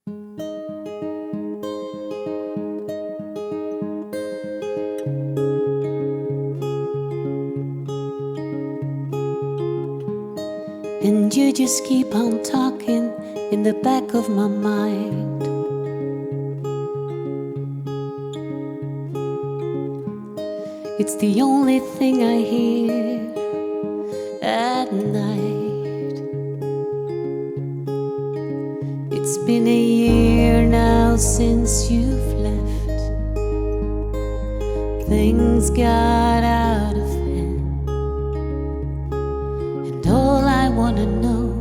And you just keep on talking in the back of my mind. It's the only thing I hear at night. It's been a year now since you've left. Things got out of hand, and all I wanna know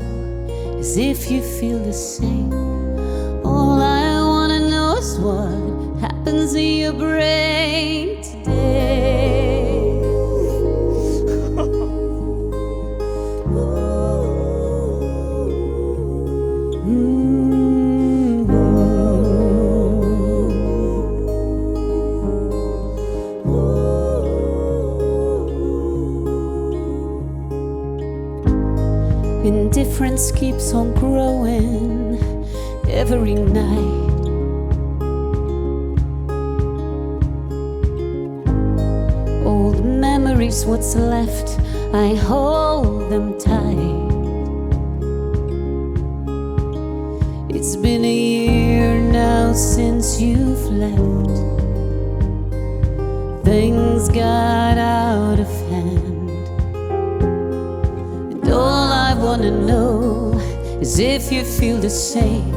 is if you feel the same. All I wanna know is what happens in your brain today. Indifference keeps on growing every night. Old memories, what's left, I hold them tight. It's been a year now since you've left. Things got out of hand. All I wanna know is if you feel the same.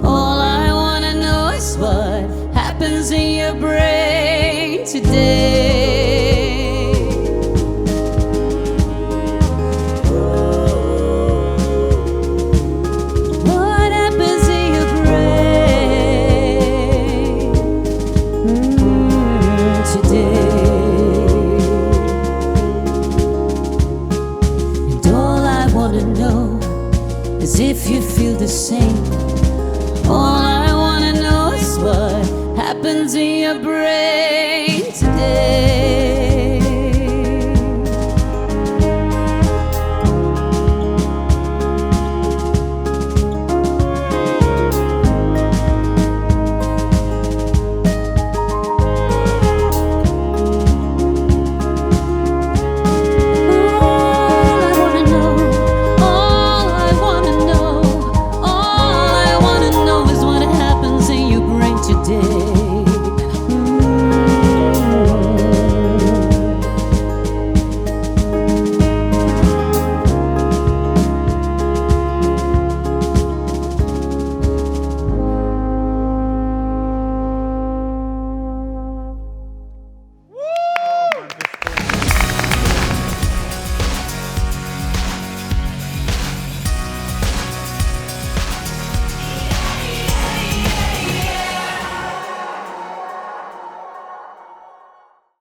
All I wanna know is what happens in your brain today. What happens in your brain today? As if you feel the same. All I wanna know is what happens in your brain today.